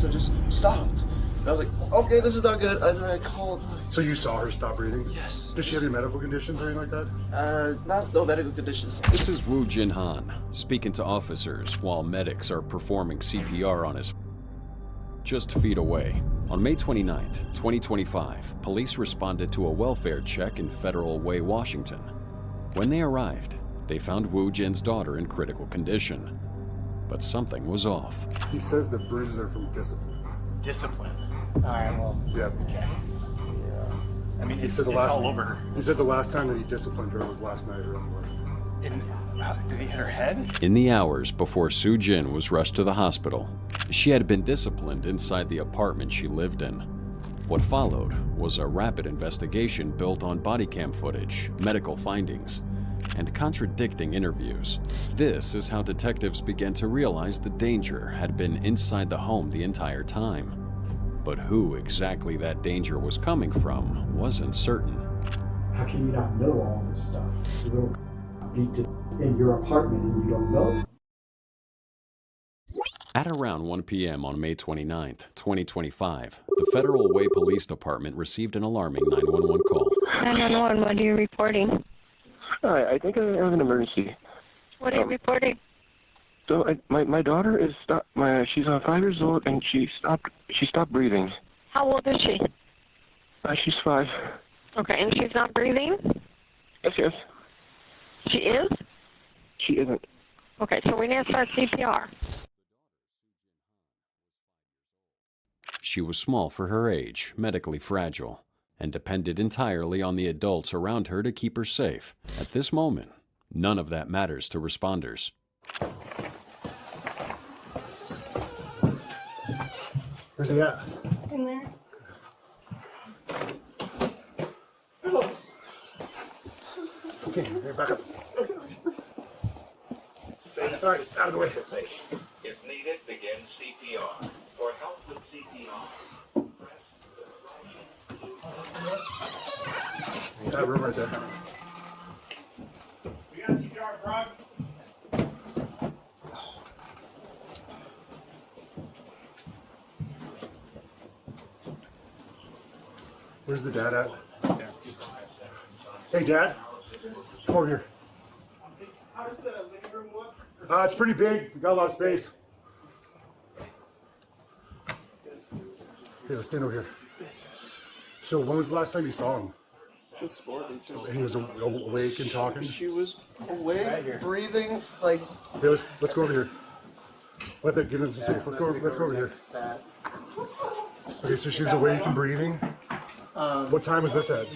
of a sudden just stopped. And I was like, okay, this is not good. And then I called. So you saw her stop breathing? Yes. Does she have any medical conditions or anything like that? No medical conditions. This is Woo Jin Han speaking to officers while medics are performing CPR on his just feet away. On May 29th, 2025, police responded to a welfare check in Federal Way, Washington. When they arrived, they found Woo Jin's daughter in critical condition. But something was off. He says the bruises are from discipline. Discipline. All right, well. Yeah. Okay. Yeah. I mean, He it's, said the it's last. all over her. He said the last time that he disciplined her was last night around the morning. Did he hit her head? In the hours before Soo Jin was rushed to the hospital, she had been disciplined inside the apartment she lived in. What followed was a rapid investigation built on body cam footage, medical findings, and contradicting interviews. This is how detectives began to realize the danger had been inside the home the entire time. But who exactly that danger was coming from wasn't certain. How can you not know all this stuff? You little beat in your apartment and you don't know? At around 1 p.m. on May 29th, 2025, the Federal Way Police Department received an alarming 911 call. 911, what are you reporting? Hi, I think I have an emergency. What are you reporting? So my daughter is she's 5 years old and she stopped breathing. How old is she? She's 5. Okay, and she's not breathing? Yes. She is? She isn't. Okay, so we need to start CPR. She was small for her age, medically fragile, and depended entirely on the adults around her to keep her safe. At this moment, none of that matters to responders. Where's he at? In there. Okay, here, back up. All right, out of the way. If needed, begin CPR. For help with CPR, That room right there. We got CPR, Brock. Where's the dad at? Hey, Dad. Come over here. How does the living room look? It's pretty big. We got a lot of space. Here, let's stand over here. So, when was the last time you saw him? This morning, just And he was awake and talking? she was awake, breathing, like Hey, let's go over here. Give him some space. Let's go over here. Okay, so she was awake and breathing. What time was this at?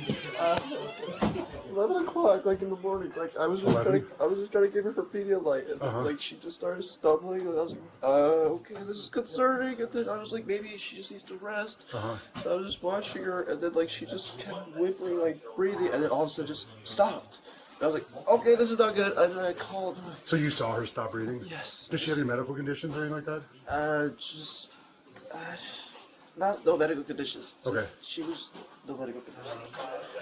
11 o'clock, like in the morning. Like I was just 11? trying to give her Pedialyte, and like she just started stumbling, and I was like, okay, this is concerning. And then I was like, maybe she just needs to rest. So I was just watching her, and then like she just kept whimpering, like breathing, and then all of a sudden just stopped. And I was like, okay, this is not good. And then I called. So you saw her stop breathing? Yes. Does she have any medical conditions or anything like that? No medical conditions. Okay. She was no medical conditions.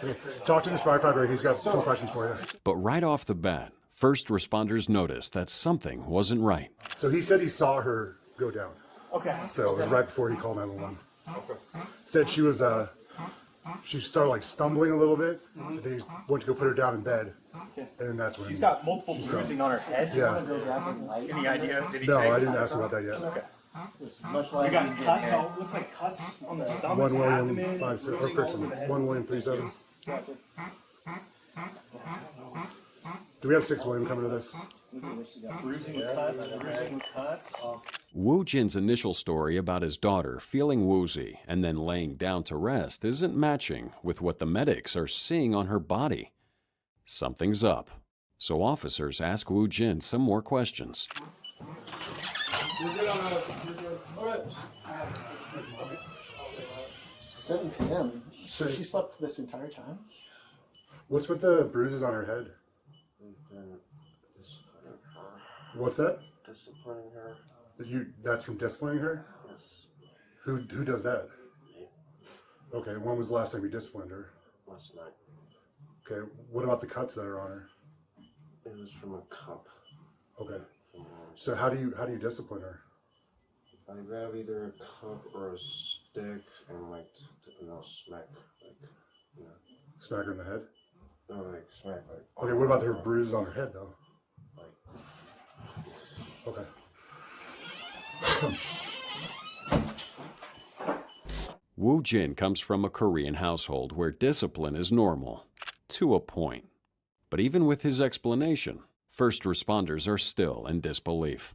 Okay. Talk to this firefighter. He's got some questions for you. But right off the bat, first responders noticed that something wasn't right. So he said he saw her go down. Okay. So it was right before he called 911. Said she was she started like stumbling a little bit. And then he went to go put her down in bed. And then that's when She's got multiple bruising on her head. Yeah. Any idea? Did he No, say? I didn't ask about that yet. Okay. We got cuts. Looks like cuts on the stomach. 1 William abdomen, 5 6 or bruising all over the head. 1 William 3 7. Do we have 6 William coming to this? Bruising with cuts. Bruising with cuts. Woo Jin's initial story about his daughter feeling woozy and then laying down to rest isn't matching with what the medics are seeing on her body. Something's up. So officers ask Woo Jin some more questions. 7 p.m. So she slept this entire time? What's with the bruises on her head? Disciplining her. What's that? Disciplining her. That's from disciplining her? Yes. Who does that? Okay, when was the last time you disciplined her? Last night. Okay, what about the cuts that are on her? It was from a cup. Okay. So how do you discipline her? I grab either a cup or a stick and like, smack, like, you know. Smack her in the head? No, like, smack, like. Okay, what about her bruises on her head, though? Like. Okay. Woo Jin comes from a Korean household where discipline is normal, to a point. But even with his explanation, first responders are still in disbelief.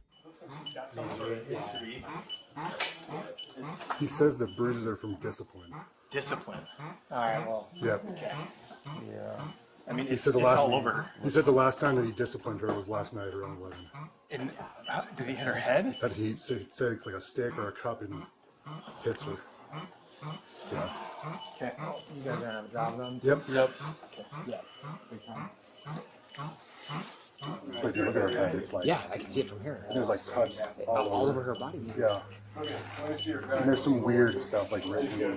He says the bruises are from discipline. Discipline. All right. Well. Yep. Okay. Yeah. I mean, He it's, said the it's last. all over. He said the last time that he disciplined her was last night around 11. And did he hit her head? That he said it's like a stick or a cup and hits her. Yeah. Okay. You guys are gonna have a job done. Yep. Yep. Okay. Yeah. Big time. But if you look at her head, it's like Yeah, I can see it from here. there's like cuts All over her body. Yeah. And there's some weird stuff like written in.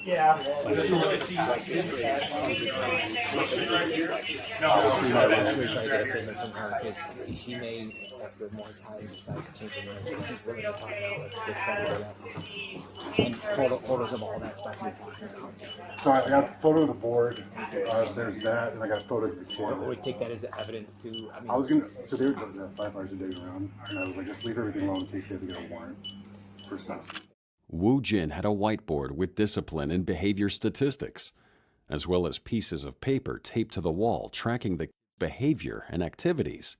Yeah. I'm actually trying to get a statement from her because she may, after more time, decide to change her mind. So she's willing to talk about it. Let's try to do that. And photos of all that stuff you're talking about. So I got a photo of the board. There's that, and I got photos of the kid. Would we take that as evidence to? I was gonna. So they were the firefighters are digging around, and I was like, just leave everything alone in case they have to get a warrant for stuff. Woo Jin had a whiteboard with discipline and behavior statistics, as well as pieces of paper taped to the wall tracking the behavior and activities.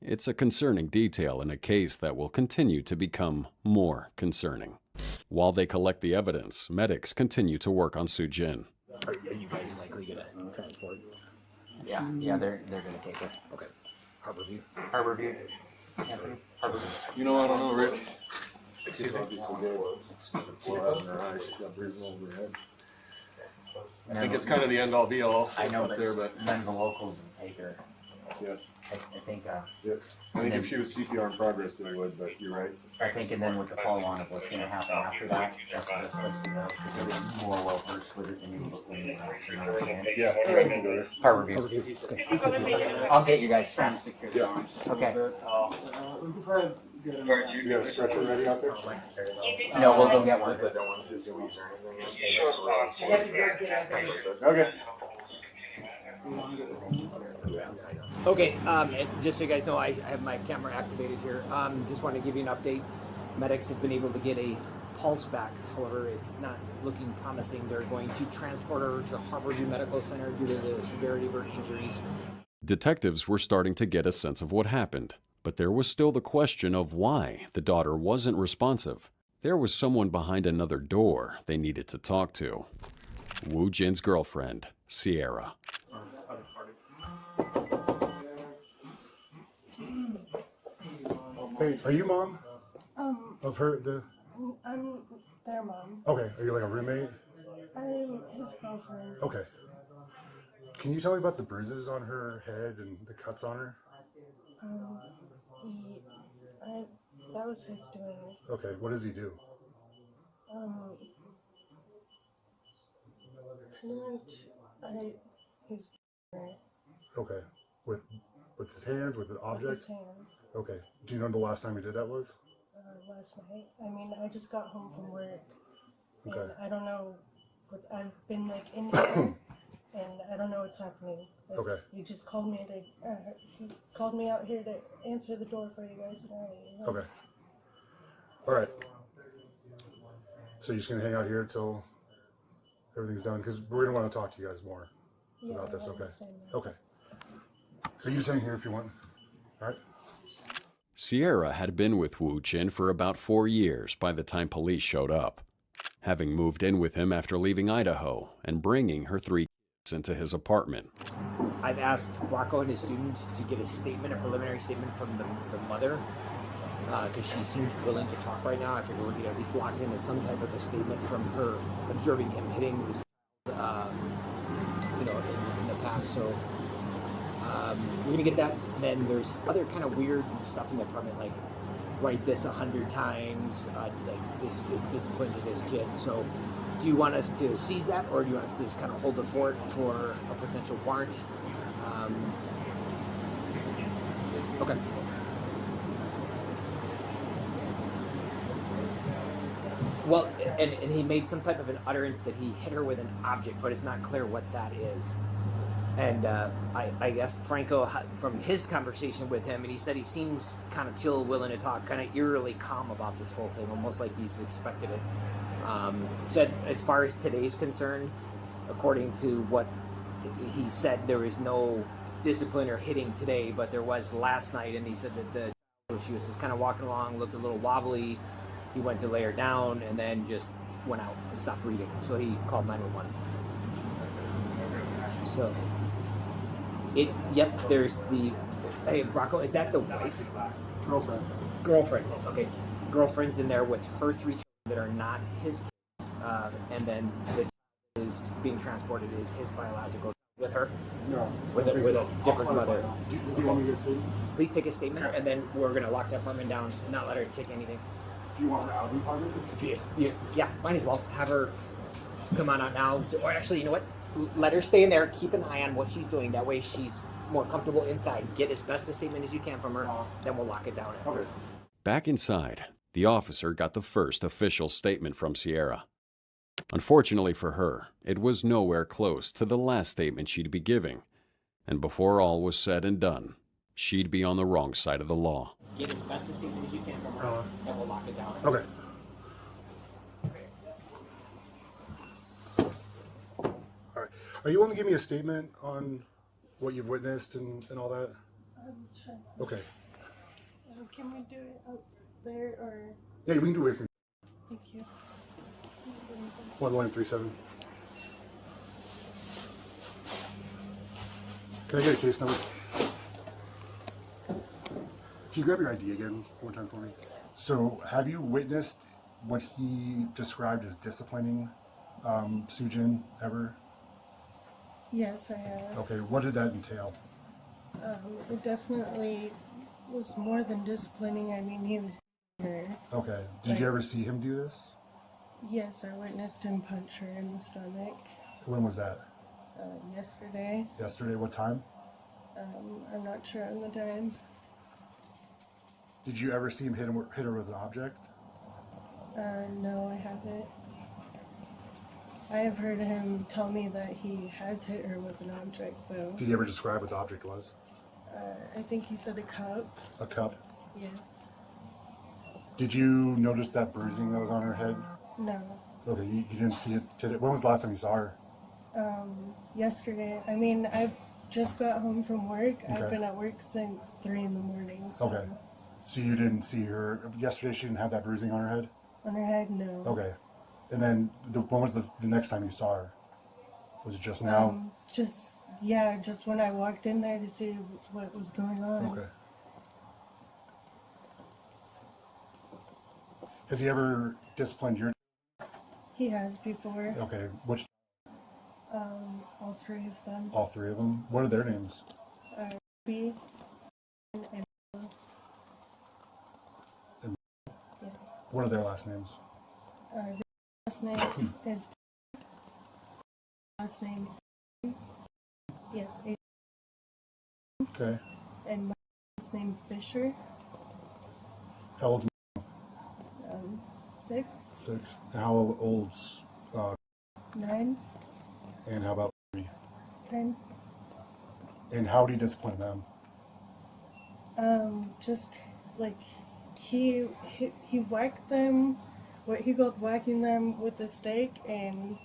It's a concerning detail in a case that will continue to become more concerning. While they collect the evidence, medics continue to work on Soo Jin. Are you guys likely gonna transport? Yeah, they're gonna take her. Okay. Harborview. Harborview. Harborview. You know, I don't know, Rick. Excuse me. I think it's kind of the end all be all. I know, but there, but none of the locals would take her. Yeah. I think. Yep. I think if she was CPR in progress, they would, but you're right. I think, and then with the follow-on of what's going to happen after that, that's the best place to go because they're more well-versed with it than you look when you actually understand. Yeah, I can go there. Harborview. Okay. I'll get you guys trying to secure the arms. Okay. You got a stretcher ready out there? No, we'll go get one. Okay. Okay, and just so you guys know, I have my camera activated here. Just want to give you an update. Medics have been able to get a pulse back. However, it's not looking promising. They're going to transport her to Harborview Medical Center due to the severity of her injuries. Detectives were starting to get a sense of what happened, but there was still the question of why the daughter wasn't responsive. There was someone behind another door they needed to talk to. Woo Jin's girlfriend, Sierra. Hey, are you mom of her? I'm their mom. Okay, are you like a roommate? I'm his girlfriend. Okay. Can you tell me about the bruises on her head and the cuts on her? That was his doing. Okay, what does he do? Pretty much, he's Okay, with his hands, with an object? with his hands. Okay. Do you know the last time he did that was? Last night. I mean, I just got home from work. Okay. And I don't know I've been like in here, and I don't know what's happening. Like, Okay. He just called me he called me out here to answer the door for you guys. And Okay. All right. So you're just gonna hang out here till everything's done, because we're gonna want to talk to you guys more about this. I Okay. understand that. Okay. So you just hang here if you want. All right. Sierra had been with Woo Jin for about 4 years by the time police showed up, having moved in with him after leaving Idaho and bringing her 3 kids into his apartment. I've asked Blacko and his student to get a preliminary statement from the mother, because she seems willing to talk right now. I figure we'll get at least locked into some type of a statement from her observing him hitting this, in the past. So we're gonna get that. And then there's other kind of weird stuff in the apartment, like write this 100 times, like this is discipline to this kid. So do you want us to seize that, or do you want us to just kind of hold the fort for a potential warrant? Okay. Well, and he made some type of an utterance that he hit her with an object, but it's not clear what that is. And I asked Franco from his conversation with him, and he said he seems kind of chill, willing to talk, kind of eerily calm about this whole thing, almost like he's expected it. Said as far as today's concerned, according to what he said, there was no discipline or hitting today, but there was last night, and he said that she was just kind of walking along, looked a little wobbly. He went to lay her down and then just went out and stopped breathing. So he called 911. So, there's the, hey, Rocco, is that the wife? Girlfriend, okay. Girlfriend's in there with her 3 children that are not his kids. And then the child is being transported is his biological with her? No. With a different mother. Does he want me to get a statement? Please take a statement, and then we're going to lock that apartment down and not let her take anything. Do you want her out of the apartment? Yeah, might as well have her come on out now. Or actually, you know what? Let her stay in there. Keep an eye on what she's doing. That way she's more comfortable inside. Get as best a statement as you can from her. Then we'll lock it down. Okay. Back inside, the officer got the first official statement from Sierra. Unfortunately for her, it was nowhere close to the last statement she'd be giving. And before all was said and done, she'd be on the wrong side of the law. Get as best a statement as you can from her. Then we'll lock it down. Okay. All right. Are you willing to give me a statement on what you've witnessed and all that? Sure. Okay. Can we do it out there or? Yeah, we can do it. Thank you. 1137. Can I get a case number? Can you grab your ID again one more time for me? So, have you witnessed what he described as disciplining Sujin ever? Yes, I have. Okay, what did that entail? It definitely was more than disciplining. I mean, he was her. Okay, did you ever see him do this? Yes, I witnessed him punch her in the stomach. When was that? Yesterday. Yesterday, what time? I'm not sure on the time. Did you ever see him hit her with an object? No, I haven't. I have heard him tell me that he has hit her with an object, though. Did he ever describe what the object was? I think he said a cup. A cup? Yes. Did you notice that bruising that was on her head? No. Okay, you didn't see it today. When was the last time you saw her? Yesterday. I mean, I just got home from work. Okay. I've been at work since 3 in the morning. So. Okay. So you didn't see her yesterday? She didn't have that bruising on her head? On her head, no. Okay. And then when was the next time you saw her? Was it just now? Just when I walked in there to see what was going on. Okay. Has he ever disciplined your? He has before. Okay. Which? All 3 of them. All 3 of them? What are their names? B and yes. What are their last names? Last name is last name. Yes. Okay. And my last name Fisher. How old's 6. 6. And how old's 9. And how about 10. And how do you discipline them? Just like he whacked them. He got whacking them with a stake, and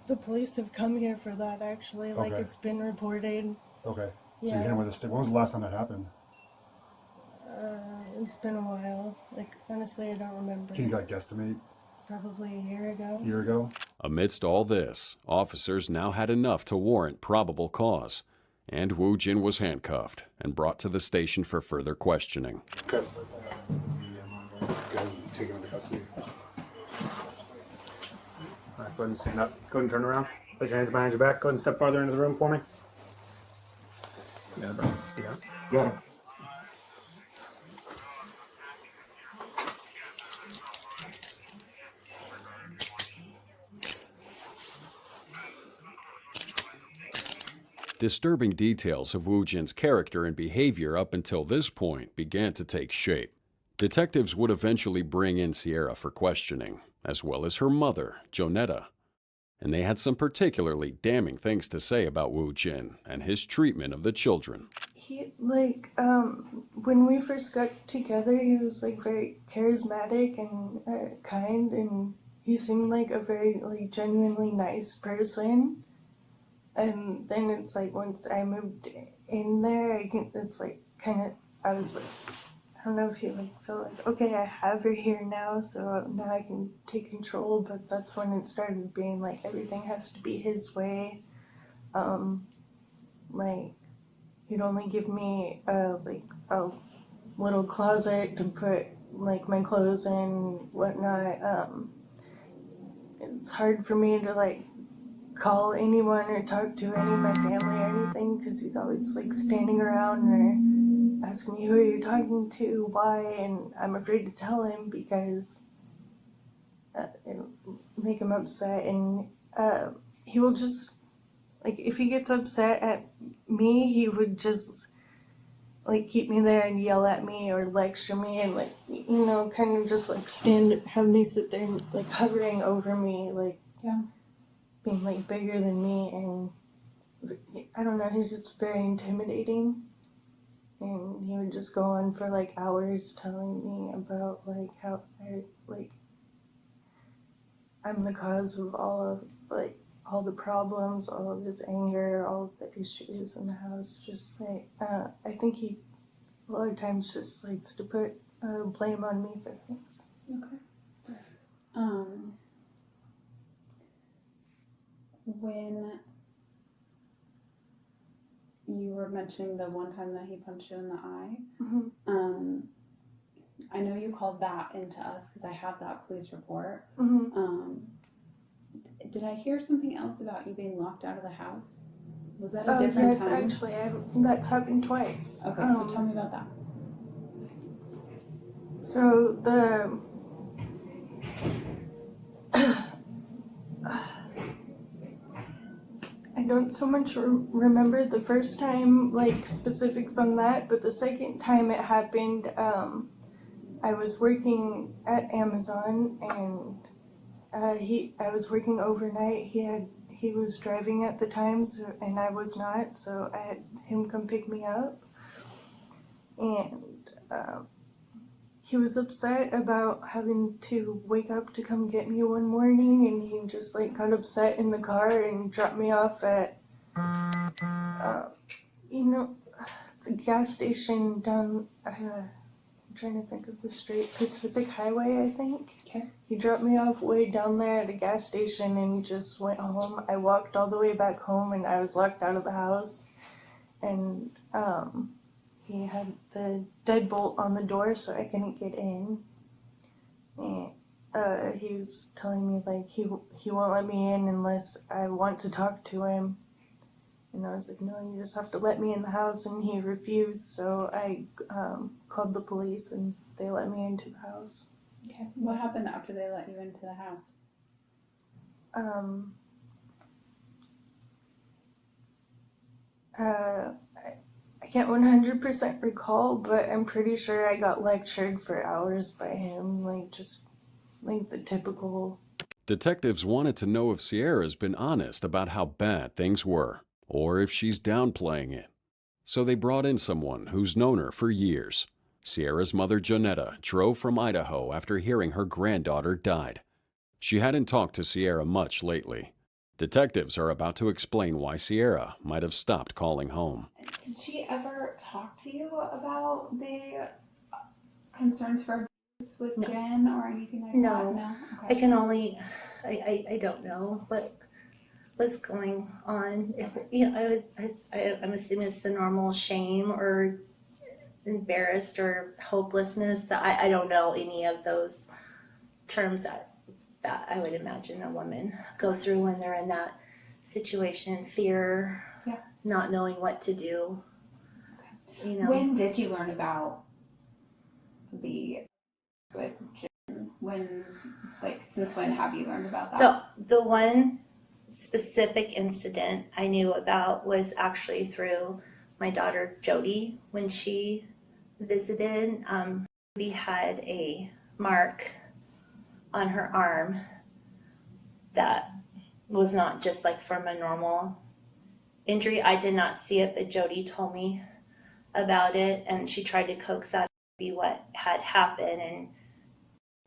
the police have come here for that. Actually, like Okay. it's been reported. Okay. So Yeah. you hit him with a stick. When was the last time that happened? It's been a while. Like honestly, I don't remember. Can you guesstimate? Probably a year ago. A year ago? Amidst all this, officers now had enough to warrant probable cause, and Woo Jin was handcuffed and brought to the station for further questioning. Okay. Take him into custody. All right, go ahead and stand up. Go ahead and turn around. Place your hands behind your back. Go ahead and step farther into the room for me. Yeah, bro. You got it? Got him. Disturbing details of Woo Jin's character and behavior up until this point began to take shape. Detectives would eventually bring in Sierra for questioning, as well as her mother, Jonetta. And they had some particularly damning things to say about Wu Jin and his treatment of the children. He, like, when we first got together, he was, like, very charismatic and kind, and he seemed like a very, like, genuinely nice person. And then it's like, once I moved in there, it's like, kind of, I was like, I don't know if he like felt like, okay, I have her here now, so now I can take control, but that's when it started being like, everything has to be his way. Like, he'd only give me, like, a little closet to put, like, my clothes in, whatnot. It's hard for me to, like, call anyone or talk to any of my family or anything, because he's always, like, standing around or asking me, who are you talking to, why, and I'm afraid to tell him because it'll make him upset, and he will just, like, if he gets upset at me, he would just, like, keep me there and yell at me or lecture me and, like, you know, kind of just, like, have me sit there and, like, hovering over me, like, yeah, being, like, bigger than me, and I don't know, he's just very intimidating. And he would just go on for, like, hours telling me about, like, how I'm the cause of all the problems, all of his anger, all of the issues in the house. Just, like, I think he, a lot of times, just likes to put blame on me for things. Okay. When you were mentioning the one time that he punched you in the eye, Mm-hmm. I know you called that into us because I have that police report. Mm-hmm. Did I hear something else about you being locked out of the house? Was that a Oh, different yes, time? actually, that's happened twice. Okay, so tell me about that. So I don't so much remember the first time, like, specifics on that, but the second time it happened, I was working at Amazon, and I was working overnight. He was driving at the time, and I was not, so I had him come pick me up, and he was upset about having to wake up to come get me one morning, and he just, like, got upset in the car and dropped me off at, you know, it's a gas station down, I'm trying to think of the street, Pacific Highway, I think. Okay. He dropped me off way down there at a gas station and just went home. I walked all the way back home, and I was locked out of the house, and he had the deadbolt on the door, so I couldn't get in. And he was telling me, like, he won't let me in unless I want to talk to him. And I was like, no, you just have to let me in the house. And he refused, so I called the police, and they let me into the house. Okay. What happened after they let you into the house? I can't 100% recall, but I'm pretty sure I got lectured for hours by him, like, just, like, the typical. Detectives wanted to know if Sierra's been honest about how bad things were, or if she's downplaying it. So they brought in someone who's known her for years. Sierra's mother, Jonetta, drove from Idaho after hearing her granddaughter died. She hadn't talked to Sierra much lately. Detectives are about to explain why Sierra might have stopped calling home. Did she ever talk to you about the concerns for abuse with Jen or anything like that? No. Okay. I can only, I don't know what's going on. If, you know, I'm assuming it's the normal shame or embarrassed or hopelessness. I don't know any of those terms that I would imagine a woman goes through when they're in that situation. Fear, not knowing what to do. Okay. You know. When did you learn about the with Jen? Since when have you learned about that? The one specific incident I knew about was actually through my daughter Jody when she visited. Ruby had a mark on her arm that was not just like from a normal injury. I did not see it, but Jody told me about it, and she tried to coax out of Ruby what had happened, and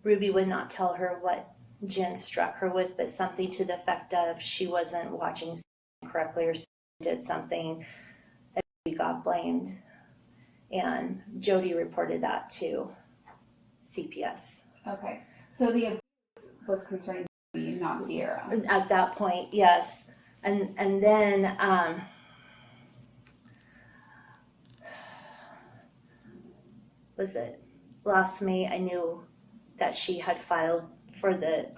Ruby would not tell her what Jen struck her with, but something to the effect of she wasn't watching correctly or did something, and Ruby got blamed. And Jody reported that to CPS. Okay. So the abuse was concerning Ruby, not Sierra. At that point, yes. And then was it last May, I knew that she had filed for the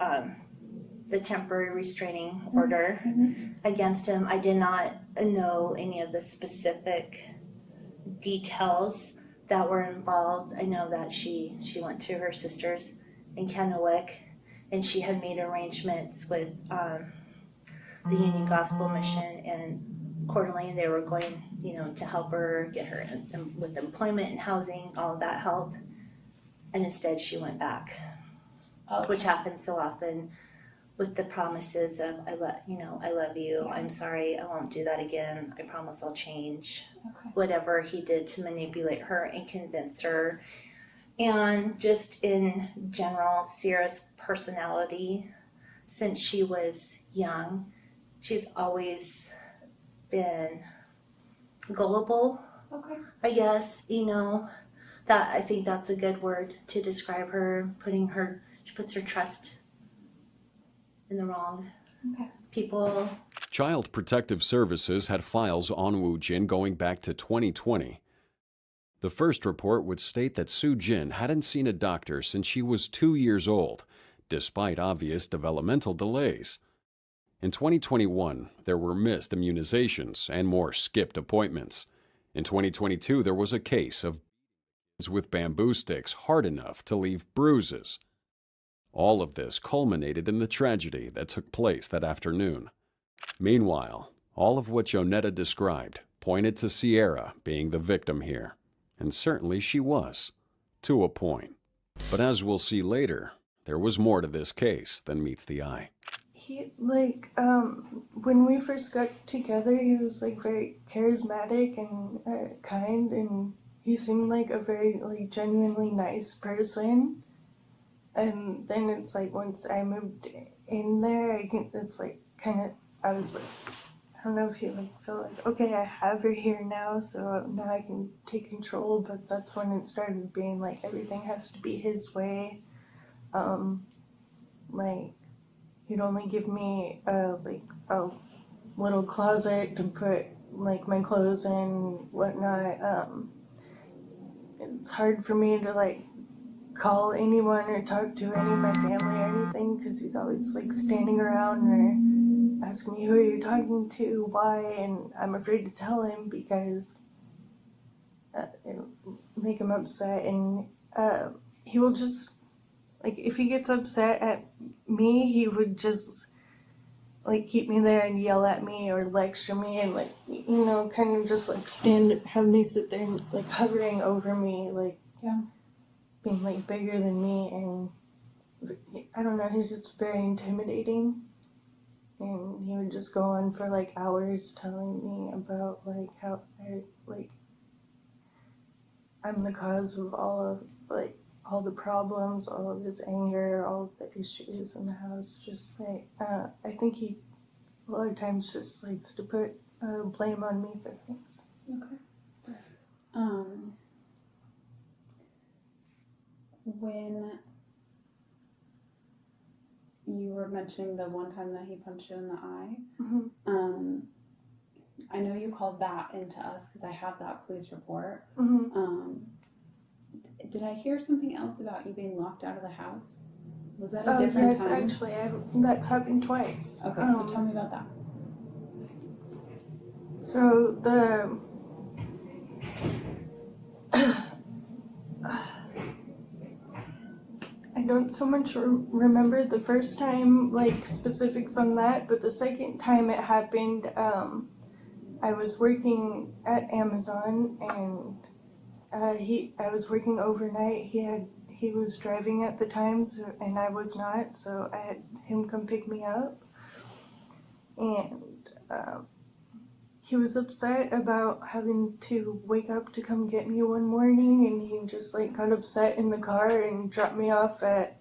temporary restraining order against him. I did not know any of the specific details that were involved. I know that she went to her sister's in Kennewick, and she had made arrangements with the Union Gospel Mission and Coeur d'Alene. They were going, to help her, get her with employment and housing, all of that help. And instead she went back, which happens so often with the promises of, I love you, I'm sorry, I won't do that again, I promise I'll change. Whatever he did to manipulate her and convince her. And just in general, Sierra's personality, since she was young, she's always been gullible, I guess, that I think that's a good word to describe her. She puts her trust in the wrong people. Child Protective Services had files on Wu Jin going back to 2020. The first report would state that Sue Jin hadn't seen a doctor since she was 2 years old, despite obvious developmental delays. In 2021, there were missed immunizations and more skipped appointments. In 2022, there was a case of with bamboo sticks hard enough to leave bruises. All of this culminated in the tragedy that took place that afternoon. Meanwhile, all of what Jonetta described pointed to Sierra being the victim here. And certainly she was, to a point. But as we'll see later, there was more to this case than meets the eye. He, when we first got together, he was, very charismatic and kind, and he seemed like a very, genuinely nice person. And then it's once I moved in there, I was I don't know if you felt okay, I have her here now, so now I can take control. But that's when it started being everything has to be his way. He'd only give me a little closet to put my clothes in and whatnot. It's hard for me to call anyone or talk to any of my family or anything, because he's always standing around or asking me, who are you talking to, why, and I'm afraid to tell him because it'll make him upset. And he will just, if he gets upset at me, he would just keep me there and yell at me or lecture me and kind of just have me sit there and hovering over me, being bigger than me. And I don't know, he's just very intimidating. And he would just go on for hours telling me about how I'm the cause of all the problems, all of his anger, all of the issues in the house. Just I think he a lot of times just likes to put blame on me for things. Okay. When you were mentioning the one time that he punched you in the eye, I know you called that into us because I have that police report. Did I hear something else about you being locked out of the house? Was that a different time? Yes, actually, that's happened twice. Okay, so tell me about that. So I don't so much remember the first time, specifics on that, but the second time it happened, I was working at Amazon, and I was working overnight. He was driving at the time, and I was not, so I had him come pick me up. And he was upset about having to wake up to come get me one morning, and he just like got upset in the car and dropped me off at,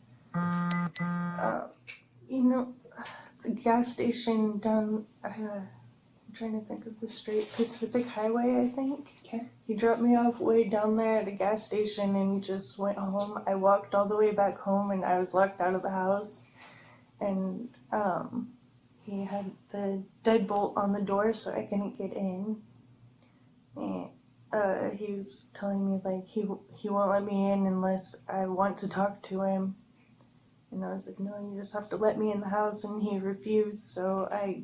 it's a gas station down, I'm trying to think of the street, Pacific Highway, I think. Okay. He dropped me off way down there at a gas station and just went home. I walked all the way back home and I was locked out of the house. And he had the deadbolt on the door so I couldn't get in. And he was telling me like he won't let me in unless I want to talk to him. And I was like, no, you just have to let me in the house. And he refused, so I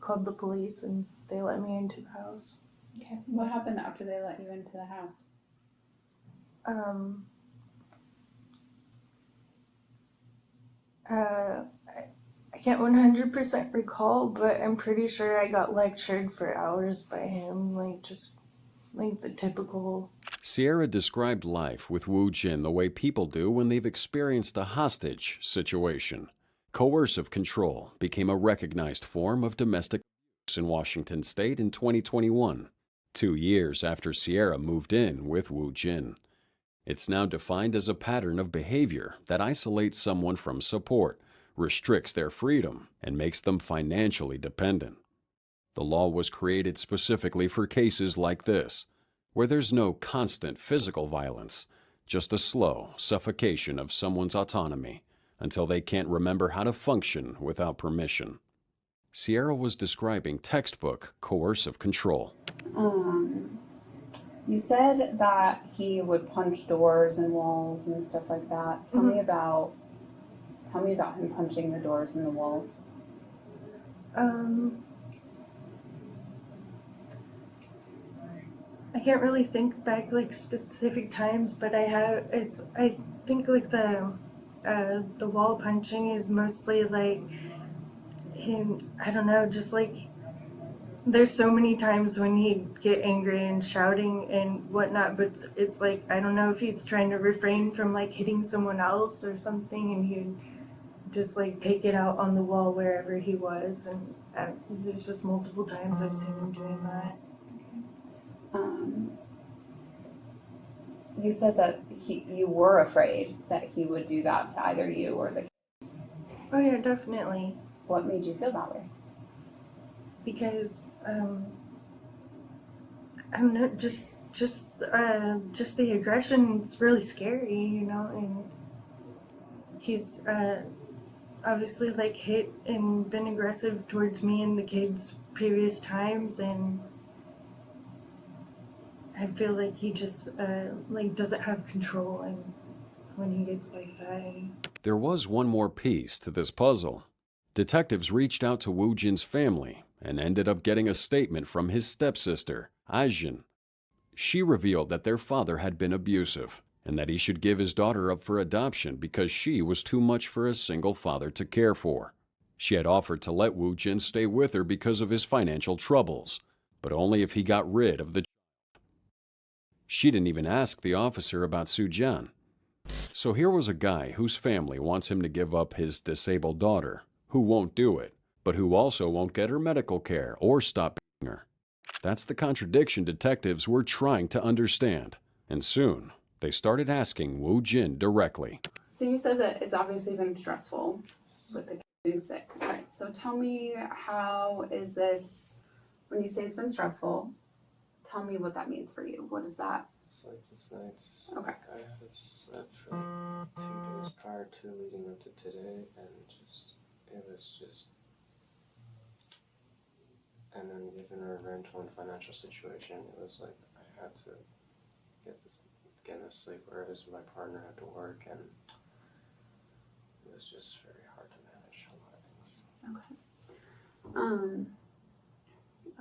called the police and they let me into the house. Okay. What happened after they let you into the house? I can't 100% recall, but I'm pretty sure I got lectured for hours by him, like the typical. Sierra described life with Wu Jin the way people do when they've experienced a hostage situation. Coercive control became a recognized form of domestic abuse in Washington state in 2021, 2 years after Sierra moved in with Wu Jin. It's now defined as a pattern of behavior that isolates someone from support, restricts their freedom, and makes them financially dependent. The law was created specifically for cases like this, where there's no constant physical violence, just a slow suffocation of someone's autonomy until they can't remember how to function without permission. Sierra was describing textbook coercive control. You said that he would punch doors and walls and stuff like that. Tell me about him punching the doors and the walls. I can't really think back like specific times, but I think like the wall punching is mostly like him, I don't know, just like there's so many times when he'd get angry and shouting and whatnot, but it's like, I don't know if he's trying to refrain from like hitting someone else or something, and he'd just like take it out on the wall wherever he was, and there's just multiple times I've seen him doing that. You said that you were afraid that he would do that to either you or the kids. Oh yeah, definitely. What made you feel that way? Because I don't know, just the aggression is really scary, and he's obviously like hit and been aggressive towards me and the kids previous times, and I feel like he just doesn't have control, and when he gets like that. There was one more piece to this puzzle. Detectives reached out to Wu Jin's family and ended up getting a statement from his stepsister, Ajin. She revealed that their father had been abusive and that he should give his daughter up for adoption because she was too much for a single father to care for. She had offered to let Wu Jin stay with her because of his financial troubles, but only if he got rid of the child. She didn't even ask the officer about Sujan. So here was a guy whose family wants him to give up his disabled daughter, who won't do it, but who also won't get her medical care or stop beating her. That's the contradiction detectives were trying to understand, and soon they started asking Wu Jin directly. So you said that it's obviously been stressful with the kid being sick. Okay, so tell me, how is this, when you say it's been stressful, tell me what that means for you. What is that? Sleepless nights. Okay. Like I haven't slept for like 2 days prior to leading up to today, and and then given her rental and financial situation, it was like I had to get this sleep, whereas my partner had to work, and it was just very hard to manage a lot of things. Okay.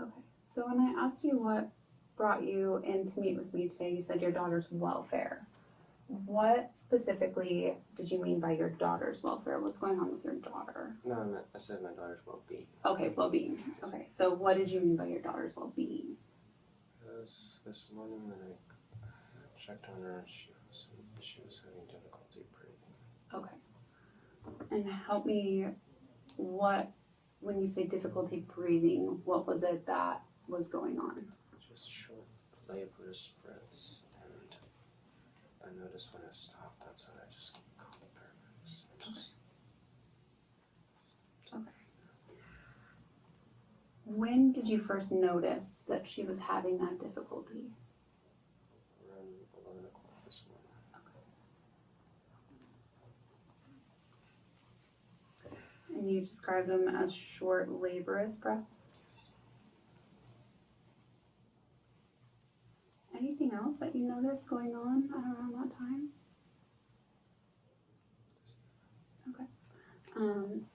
Okay. So when I asked you what brought you in to meet with me today, you said your daughter's welfare. What specifically did you mean by your daughter's welfare? What's going on with your daughter? No, I said my daughter's well-being. Okay, well-being. Okay, so what did you mean by your daughter's well-being? Because this morning when I checked on her. She was having difficulty breathing. Okay. And help me, when you say difficulty breathing, what was it that was going on? Just short, laborious breaths, and I noticed when it stopped, that's when I just called the paramedics. Okay. When did you first notice that she was having that difficulty? Around 11 o'clock this morning. Okay. And you described them as short, laborious breaths? Anything else that you noticed going on around that time? Okay.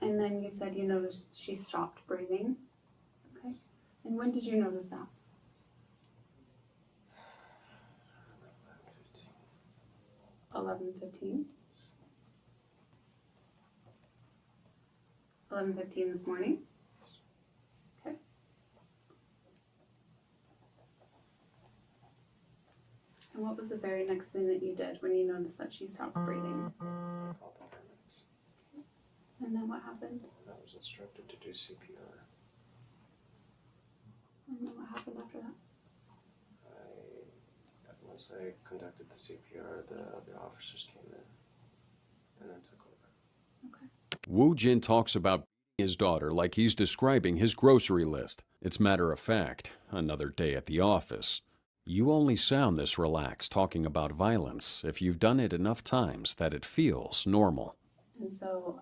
And then you said you noticed she stopped breathing. Okay. And when did you notice that? 11:15. 11:15 this morning. Okay. And what was the very next thing that you did when you noticed that she stopped breathing? Called the paramedics. And then what happened? I was instructed to do CPR. And then what happened after that? Once I conducted the CPR, the officers came in and then took over. Okay. Woo Jin talks about his daughter like he's describing his grocery list. It's matter of fact, another day at the office. You only sound this relaxed talking about violence if you've done it enough times that it feels normal. And so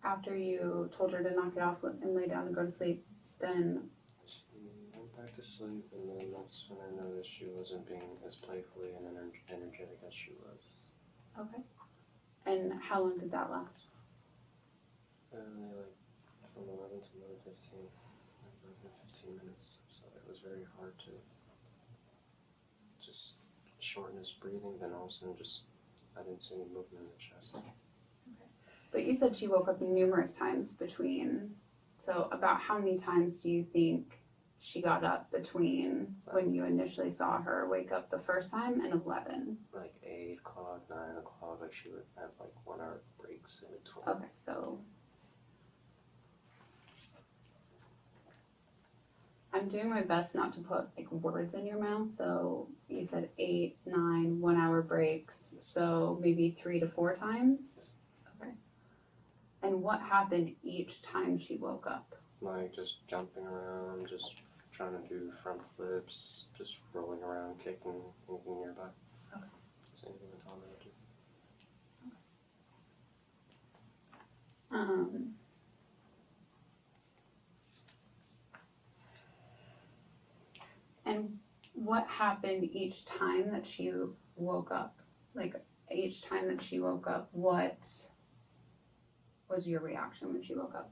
after you told her to knock it off and lay down and go to sleep, then... She went back to sleep, and then that's when I noticed she wasn't being as playfully and energetic as she was. Okay. And how long did that last? Like from 11 to 11:15, like 15 minutes. So it was very hard to just shorten his breathing. Then all of a sudden, I didn't see any movement in the chest. Okay. But you said she woke up numerous times between. So about how many times do you think she got up between when you initially saw her wake up the first time and 11? Like 8 o'clock, 9 o'clock. Like she would have like 1 hour breaks in between. Okay, so I'm doing my best not to put like words in your mouth. So you said 8, 9, 1 hour breaks. So maybe 3 to 4 times. Okay. And what happened each time she woke up? Like just jumping around, just trying to do front flips, just rolling around, kicking, anything nearby. Okay. Just anything that's on there to do. And what happened each time that she woke up? Like each time that she woke up, what was your reaction when she woke up?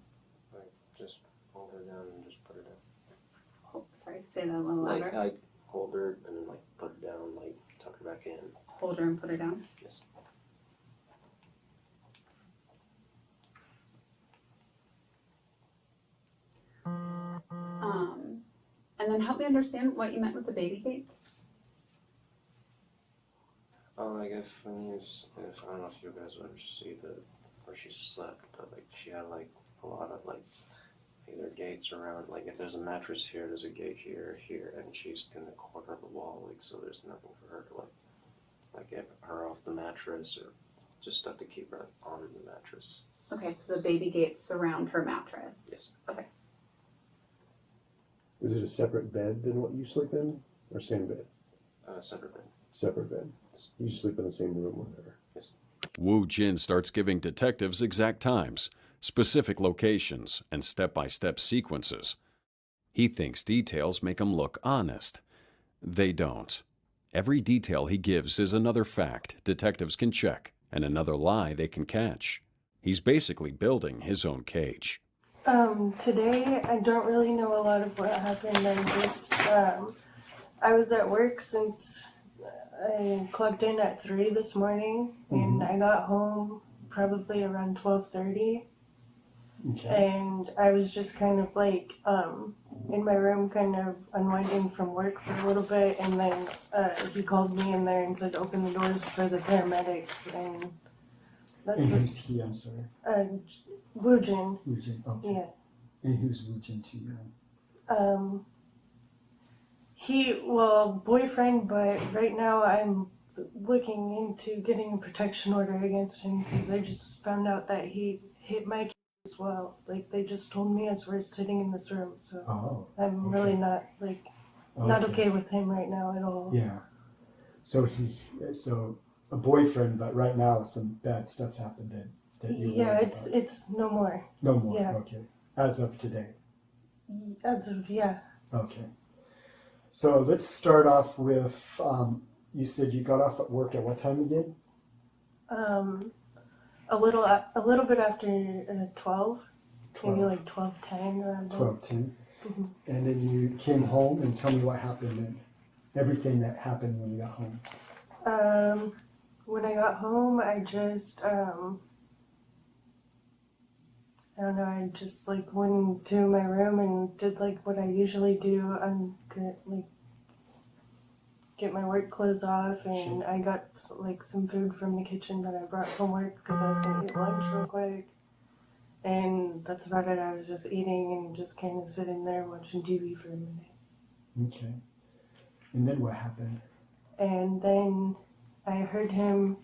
Like just hold her down and just put her down. Oh, sorry, say that a little louder. Like I hold her and then like put her down, like tuck her back in. Hold her and put her down? Yes. And then help me understand what you meant with the baby gates. Like if I don't know if you guys would ever see where she slept, but like she had like a lot of like either gates around, like if there's a mattress here, there's a gate here, and she's in the corner of the wall, like so there's nothing for her to like get her off the mattress or just stuff to keep her on the mattress. Okay, so the baby gates surround her mattress. Yes. Okay. Is it a separate bed than what you sleep in, or same bed? Separate bed. Separate bed. Yes. You sleep in the same room with her. Yes. Woo Jin starts giving detectives exact times, specific locations, and step-by-step sequences. He thinks details make him look honest. They don't. Every detail he gives is another fact detectives can check and another lie they can catch. He's basically building his own cage. Today I don't really know a lot of what happened. I was at work since I clocked in at 3 this morning, and I got home probably around 12:30. Okay. And I was just kind of like in my room, kind of unwinding from work for a little bit, and then he called me in there and said, "Open the doors for the paramedics." And that's and who's he? I'm sorry. Woojin. Woojin. Okay. Yeah. And who's Woojin to you? Boyfriend, but right now I'm looking into getting a protection order against him because I just found out that he hit my kids as well. Like, they just told me as we're sitting in this room, so I'm really not okay with him right now at all. Yeah. So a boyfriend, but right now some bad stuff's happened that you. Yeah, it's no more. No more. Yeah. Okay. As of today. Yeah. Okay. So let's start off with, you said you got off at work at what time again? A little bit after 12, maybe like 12:10 around there. 12:10. Mm-hmm. And then you came home, and tell me what happened and everything that happened when you got home. When I got home, I just I don't know, I just like went into my room and did like what I usually do. Get my work clothes off, and I got like some food from the kitchen that I brought from work because I was gonna eat lunch real quick. And that's about it. I was just eating and just kind of sitting there watching TV for a minute. Okay. And then what happened? And then I heard him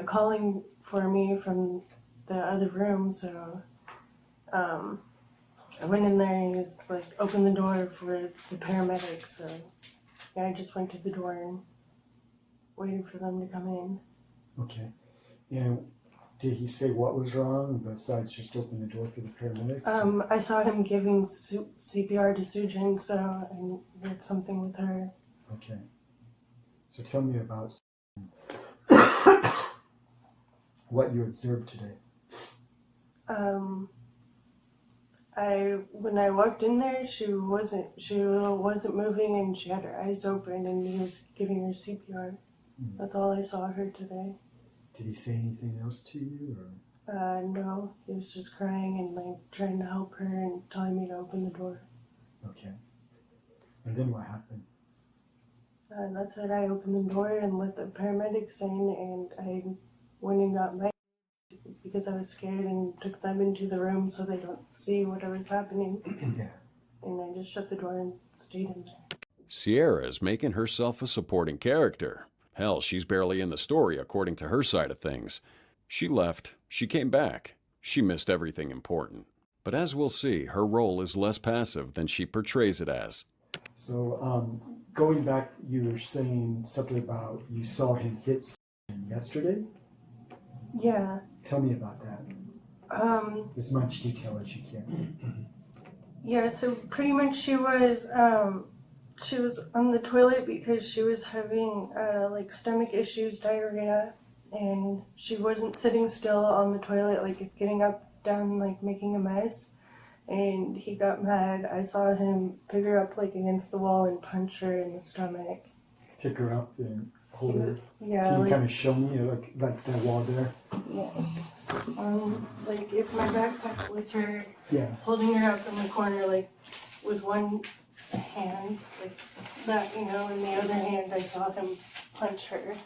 calling for me from the other room, so I went in there and he was like, "Open the door for the paramedics." So yeah, I just went to the door and waited for them to come in. Okay. And did he say what was wrong besides just open the door for the paramedics? I saw him giving CPR to Sujin, so I did something with her. Okay. So tell me about what you observed today. When I walked in there, she wasn't moving, and she had her eyes open, and he was giving her CPR. Mm. That's all I saw her today. Did he say anything else to you, or? No, he was just crying and like trying to help her and telling me to open the door. Okay. And then what happened? That's it. I opened the door and let the paramedics in, and I went and got my because I was scared and took them into the room so they don't see whatever's happening. Yeah. And I just shut the door and stayed in there. Sierra's making herself a supporting character. Hell, she's barely in the story according to her side of things. She left, she came back, she missed everything important. But as we'll see, her role is less passive than she portrays it as. So, going back, you were saying something about you saw him hit yesterday? Yeah. Tell me about that. As much detail as you can. Yeah, so pretty much she was on the toilet because she was having like stomach issues, diarrhea, and she wasn't sitting still on the toilet, like getting up, down, like making a mess. And he got mad. I saw him pick her up like against the wall and punch her in the stomach. Pick her up and hold her. Yeah. Can you like, kind of show me like the wall there? Yes. Like if my backpack was her, Yeah. holding her up in the corner, like with one hand, like that, you know, and the other hand I saw him punch her,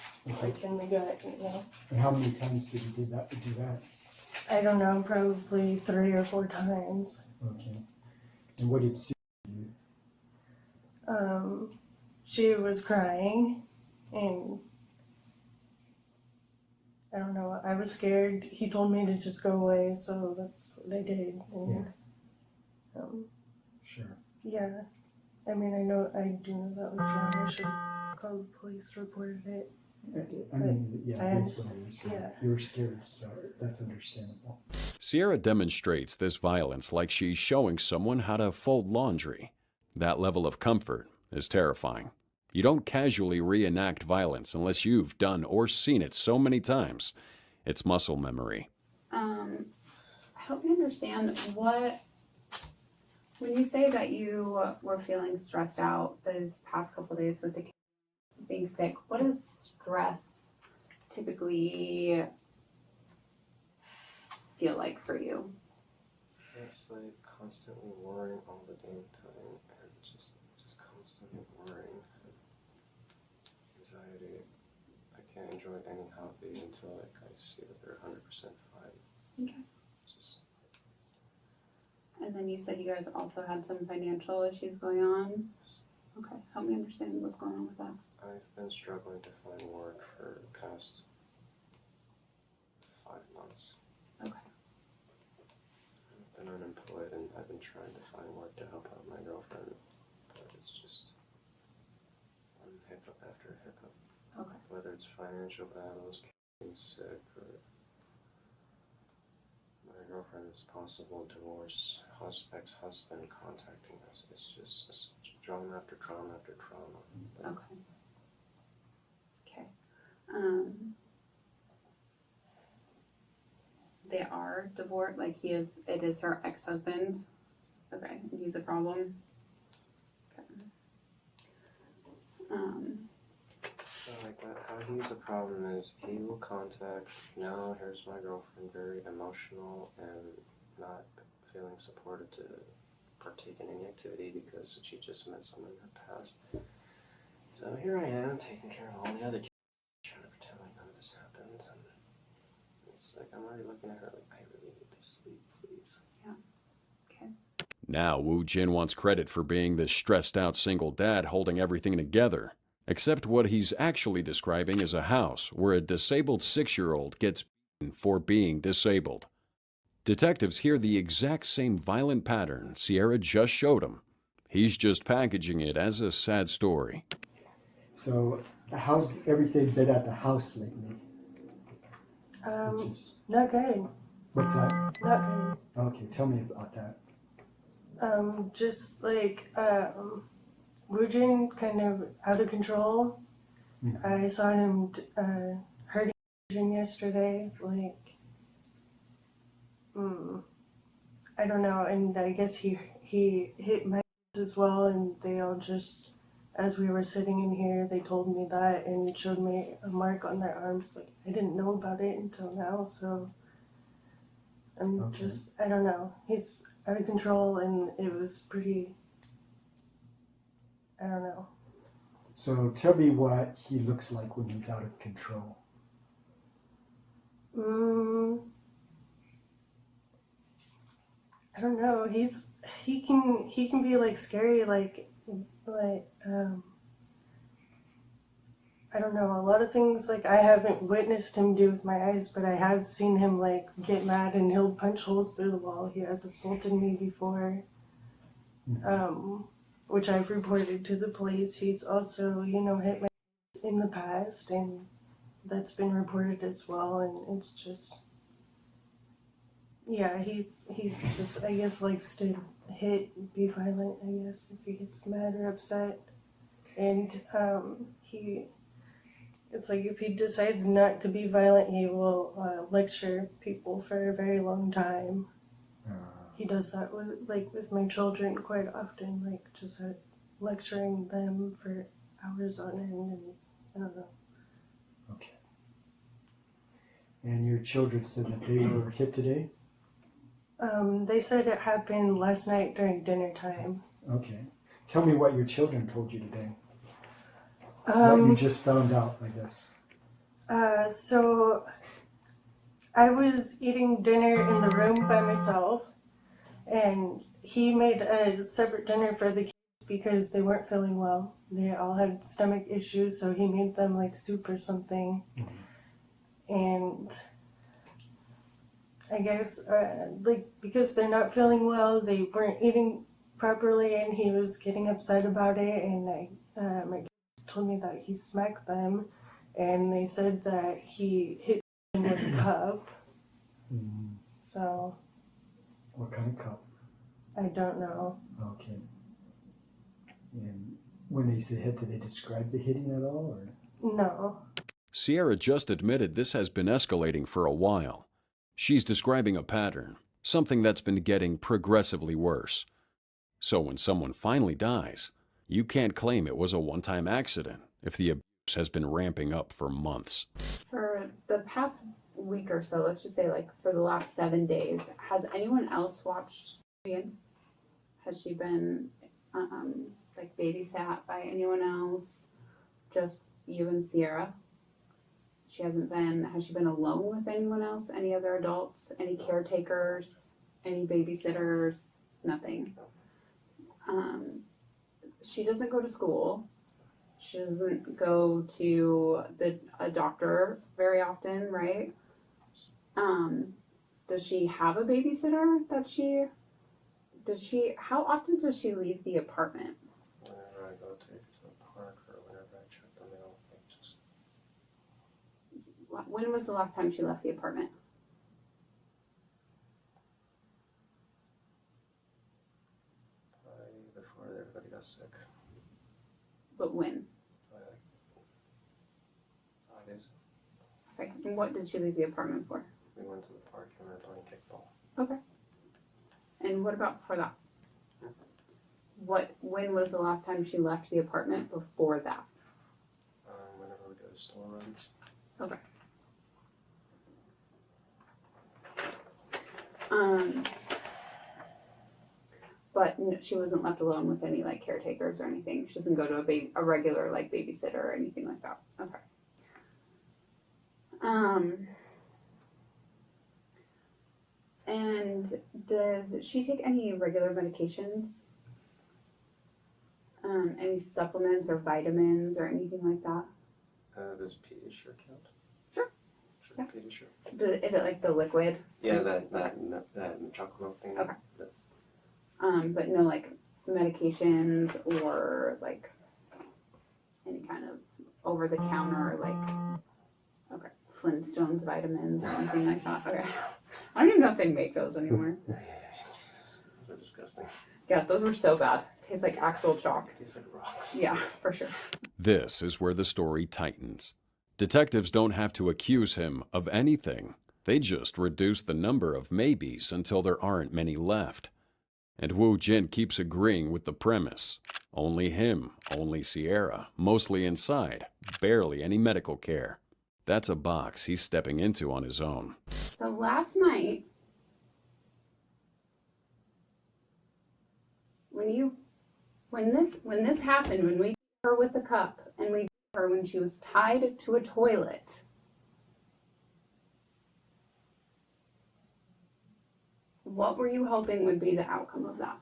like in the gut, you know. And how many times did he do that? I don't know, probably 3 or 4 times. Okay. And what did Sue do? She was crying, and I don't know, I was scared. He told me to just go away, so that's what I did. And, Sure. Yeah. I mean, I do know that was wrong. I should call the police, reported it. I mean, yeah, I that's what it is. yeah. You were scared, so that's understandable. Sierra demonstrates this violence like she's showing someone how to fold laundry. That level of comfort is terrifying. You don't casually reenact violence unless you've done or seen it so many times. It's muscle memory. Help me understand when you say that you were feeling stressed out those past couple of days with the kid being sick, what does stress typically feel like for you? It's like constantly worrying all the damn time, and just constantly worrying. Anxiety. I can't enjoy any hobby until like I see that they're 100% fine. Okay. And then you said you guys also had some financial issues going on. Okay, help me understand what's going on with that. I've been struggling to find work for the past 5 months. Okay. I've been unemployed and I've been trying to find work to help out my girlfriend, but it's just one hiccup after a hiccup. Okay. Whether it's financial battles, getting sick, or my girlfriend's possible divorce, ex-husband contacting us. It's just drama after drama after trauma. Okay. Okay. They are divorced. Like it is her ex-husband. Okay, and he's a problem. Okay. So like that, how he's a problem is he will contact, now here's my girlfriend, very emotional and not feeling supported to partake in any activity because she just met someone in her past. So here I am taking care of all the other kids, trying to pretend like none of this happened, and it's like I'm already looking at her like, I really need to sleep, please. Yeah. Okay. Now Woo Jin wants credit for being this stressed out single dad holding everything together, except what he's actually describing is a house where a disabled 6-year-old gets beaten for being disabled. Detectives hear the exact same violent pattern Sierra just showed them. He's just packaging it as a sad story. So how's everything been at the house lately? Not good. What's that? Not good. Okay, tell me about that. Just like, Wujin kind of out of control. Mm-hmm. I saw him hurting Wujin yesterday, like, I don't know, and I guess he hit my as well, and they all just, as we were sitting in here, they told me that and showed me a mark on their arms. Like, I didn't know about it until now, so I'm just, I don't know. He's out of control, and it was pretty, I don't know. So tell me what he looks like when he's out of control. I don't know. He can be like scary, like I don't know, a lot of things like I haven't witnessed him do with my eyes, but I have seen him like get mad and he'll punch holes through the wall. He has assaulted me before, which I've reported to the police. He's also, hit my in the past, and that's been reported as well. And it's just, yeah, he just, I guess, likes to hit, be violent, I guess, if he gets mad or upset. And it's like if he decides not to be violent, he will lecture people for a very long time. He does that with my children quite often, like just lecturing them for hours on end, and I don't know. Okay. And your children said that they were hit today? They said it happened last night during dinner time. Okay. Tell me what your children told you today. What you just found out, I guess. So I was eating dinner in the room by myself, and he made a separate dinner for the kids because they weren't feeling well. They all had stomach issues, so he made them like soup or something. And I guess because they're not feeling well, they weren't eating properly, and he was getting upset about it, and my kids told me that he smacked them, and they said that he hit them with a cup. So what kind of cup? I don't know. Okay. And when they say hit, did they describe the hitting at all, or? No. Sierra just admitted this has been escalating for a while. She's describing a pattern, something that's been getting progressively worse. So when someone finally dies, you can't claim it was a one-time accident if the abuse has been ramping up for months. For the past week or so, let's just say like for the last 7 days, has anyone else watched Ian? Has she been like babysat by anyone else? Just you and Sierra? Has she been alone with anyone else? Any other adults? Any caretakers? Any babysitters? Nothing. She doesn't go to school. She doesn't go to a doctor very often, right? Does she have a babysitter how often does she leave the apartment? Whenever I go to the park or whenever I check the mail, When was the last time she left the apartment? probably before everybody got sick. But when? Probably like 5 days. Okay. And what did she leave the apartment for? We went to the park and we were playing kickball. Okay. And what about before that? When was the last time she left the apartment before that? Whenever we go to store runs. Okay. But no, she wasn't left alone with any like caretakers or anything. She doesn't go to a regular like babysitter or anything like that. Okay. And does she take any regular medications? Any supplements or vitamins or anything like that? Does Pediasure count? Sure. Sure, Yeah. Pediasure. Is it like the liquid? Yeah, that chocolate milk thing. Okay. But no like medications or like any kind of over the counter like Flintstones vitamins or anything like that. Okay. I don't even know if they make those anymore. They're disgusting. Yeah, those were so bad. Tastes like actual chalk. Tastes like rocks. Yeah, for sure. This is where the story tightens. Detectives don't have to accuse him of anything. They just reduce the number of maybes until there aren't many left. And Woo Jin keeps agreeing with the premise. Only him, only Sierra, mostly inside, barely any medical care. That's a box he's stepping into on his own. So last night, when this happened, when we beat her with the cup and we beat her when she was tied to a toilet, what were you hoping would be the outcome of that?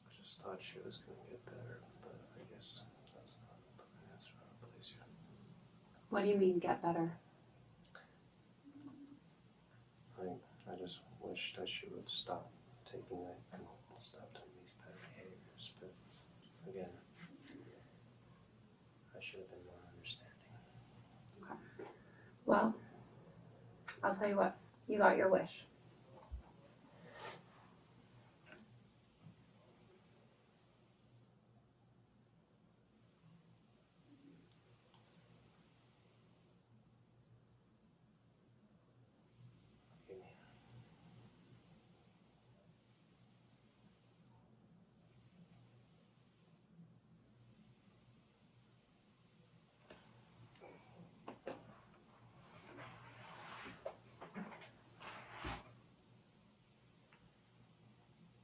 I just thought she was going to get better, but I guess that's not the answer I place you. What do you mean, get better? I just wish that she would stop taking it and stop doing these bad behaviors, but again, I should have been more understanding. Okay. Well, I'll tell you what, you got your wish.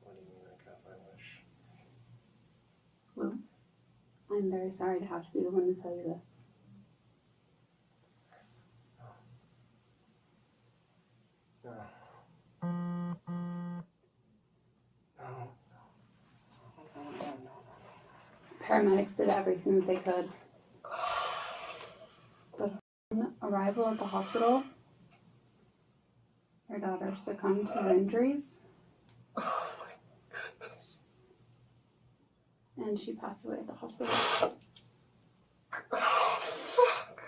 What do you mean I got my wish? Well, I'm very sorry to have to be the one to tell you this. Paramedics did everything that they could. But on arrival at the hospital, her daughter succumbed to her injuries. Oh my goodness. And she passed away at the hospital. Oh, fuck.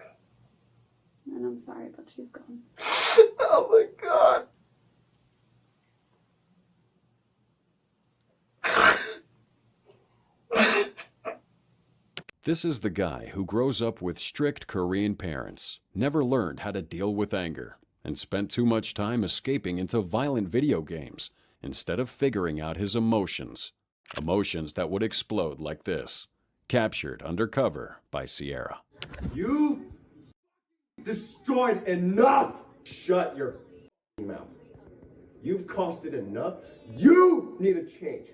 And I'm sorry, but she's gone. Oh my god. This is the guy who grows up with strict Korean parents, never learned how to deal with anger. and spent too much time escaping into violent video games instead of figuring out his emotions. Emotions that would explode like this, captured undercover by Sierra. You destroyed enough! Shut your mouth. You've cost it enough. You need a change.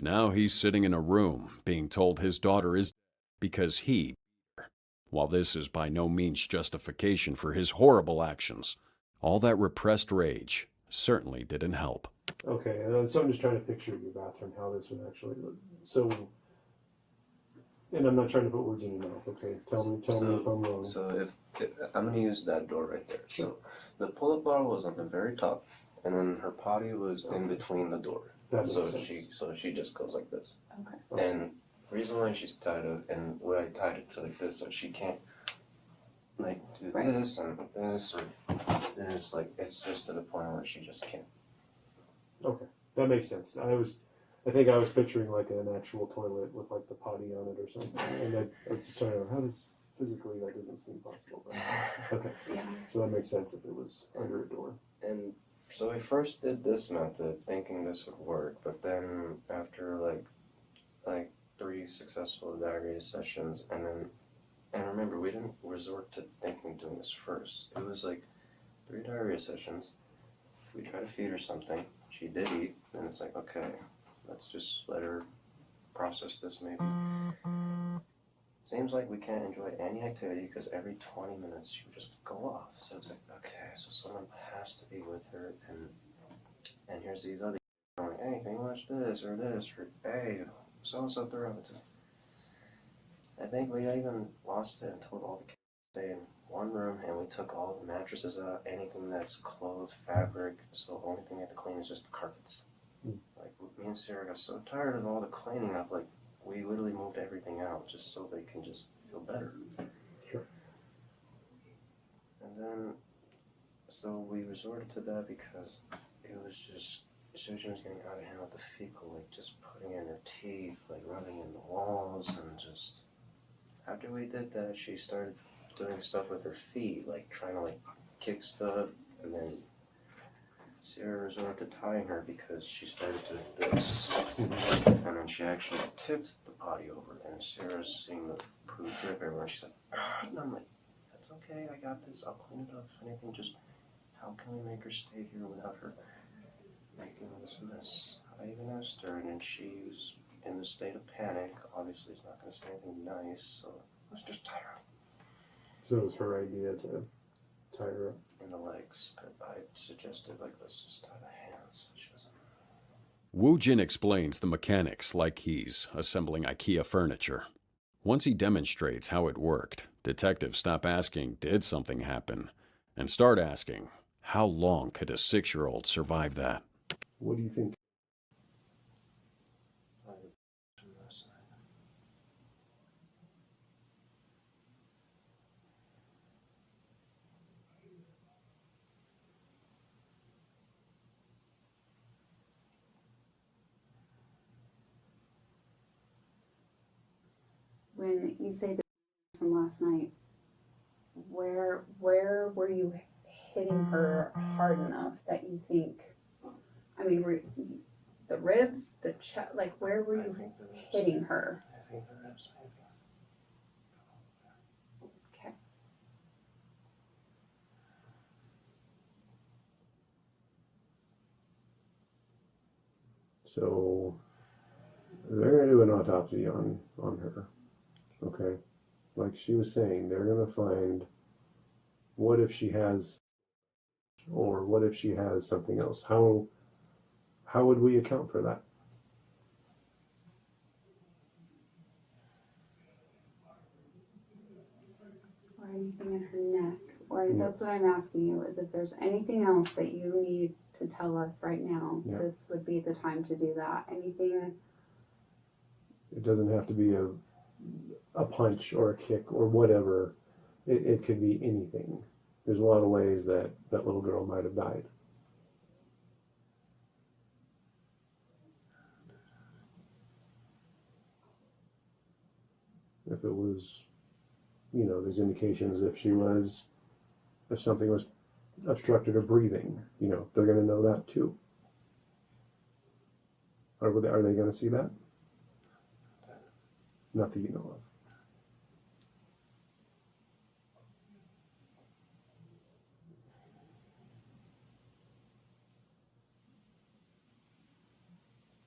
Now he's sitting in a room being told his daughter is because he beat her. While this is by no means justification for his horrible actions, all that repressed rage certainly didn't help. Okay, so I'm just trying to picture your bathroom, how this would actually look. So, and I'm not trying to put words in your mouth, okay? Tell me if I'm wrong. So if I'm gonna use that door right there. So the pull-up bar was on the very top, and then her potty was in between the door. That makes so sense. she just goes like this. Okay. And the reason why she's tied up, and why I tied it to like this, so she can't like do this and this or this. Like it's just to the point where she just can't. Okay, that makes sense. I think I was picturing like an actual toilet with like the potty on it or something, and I was just trying to, how does physically that doesn't seem possible. But, okay, Yeah. so that makes sense if it was under a door. And so we first did this method thinking this would work, but then after like 3 successful diarrhea sessions, and remember, we didn't resort to thinking doing this first. It was like 3 diarrhea sessions. We tried to feed her something. She did eat, and it's like, okay, let's just let her process this maybe. Seems like we can't enjoy any activity because every 20 minutes she would just go off. So it's like, okay, so someone has to be with her, and here's these other going, hey, can you watch this, or hey, so-and-so threw up. I think we even lost it and told all the kids to stay in one room, and we took all the mattresses out, anything that's clothes, fabric, so the only thing we had to clean is just the carpets. Like, me and Sarah got so tired of all the cleaning up, like, we literally moved everything out just so they can just feel better. Sure. And then, so we resorted to that because it was just, Susan was getting out of hand with the fecal, like just putting in her teeth, like rubbing in the walls, and just, after we did that, she started doing stuff with her feet, like trying to like kick stuff, and then Sarah resorted to tying her because she started doing this. And then she actually tipped the potty over, and Sarah's seeing the poo drip everywhere. She's like, ah, and I'm like, that's okay, I got this, I'll clean it up. If anything, just how can we make her stay here without her making this mess? I even asked her, and then she was in the state of panic. Obviously, it's not going to say anything nice, so let's just tie her up. So it was her idea to tie her up? In the legs, but I suggested, like, let's just tie the hands. So she doesn't. Woo Jin explains the mechanics like he's assembling IKEA furniture. Once he demonstrates how it worked, detectives stop asking, did something happen? And start asking, how long could a 6-year-old survive that? What do you think? When you say the from last night, where were you hitting her hard enough that you think? I mean, were the ribs, the chest, like where were you hitting her? I think the ribs, maybe. Okay. So they're going to do an autopsy on her. Okay. Like she was saying, they're going to find what if she has, or what if she has something else. How would we account for that? Or anything in her neck? Or that's what I'm asking you, is if there's anything else that you need to tell us right now, this would be the time to do that. Anything? It doesn't have to be a punch or a kick or whatever. It could be anything. There's a lot of ways that that little girl might have died. If it was, there's indications if something was, obstructed her breathing. You know, they're going to know that too. Are they going to see that? Not that you know of.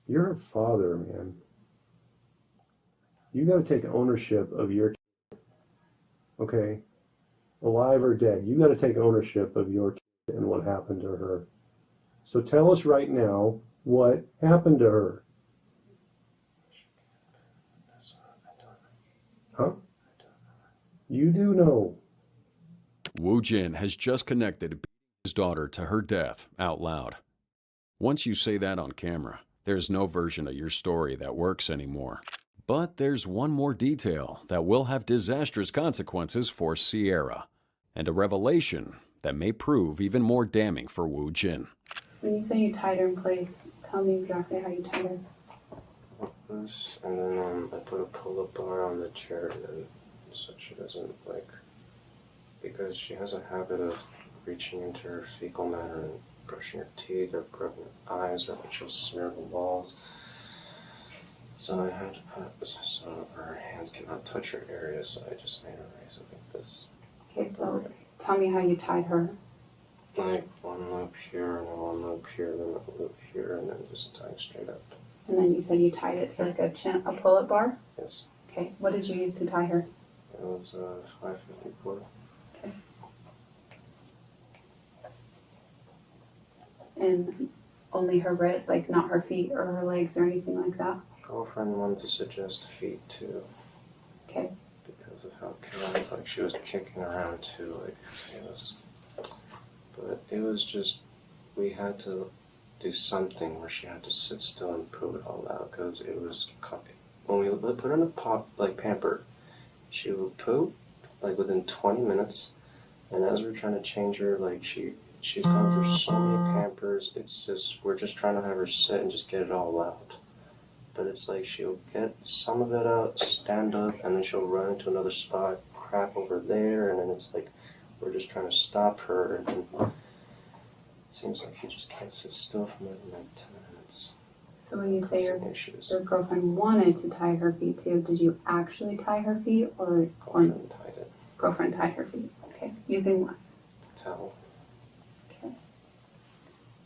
You're a father, man. You got to take ownership of your kid, okay? Alive or dead, you got to take ownership of your kid and what happened to her. So tell us right now what happened to her. Huh? You do know. Woo Jin has just connected his daughter to her death out loud. Once you say that on camera, there's no version of your story that works anymore. But there's one more detail that will have disastrous consequences for Sierra, and a revelation that may prove even more damning for Woo Jin. When you say you tied her in place, tell me exactly how you tied her. This, and then I put a pull-up bar on the chair, and then so she doesn't, like, because she has a habit of reaching into her fecal matter and brushing her teeth or rubbing her eyes, or like she'll smear the walls. So I had to put, so her hands cannot touch her area, so I just made her raise it like this. Okay, so tell me how you tied her. Like one loop here, and then one loop here, then a loop here, and then just tying straight up. And then you said you tied it to like a pull-up bar? Yes. Okay, what did you use to tie her? It was a 554. Okay. And only her wrist, like not her feet or her legs or anything like that? Girlfriend wanted to suggest feet too. Okay. Because of how chaotic, like she was kicking around too, like it was. But it was just, we had to do something where she had to sit still and poop it all out, because it was, when we put her in a pamper, she would poop like within 20 minutes, and as we're trying to change her, like she's gone through so many pampers, it's just, we're just trying to have her sit and just get it all out. But it's like she'll get some of it out, stand up, and then she'll run into another spot, crap over there, and then it's like we're just trying to stop her, and it seems like you just can't sit still for more than like 10 minutes. So when you say your girlfriend wanted to tie her feet too, did you actually tie her feet, or girlfriend tied it? Girlfriend tied her feet. Okay. Using what? Towel. Okay.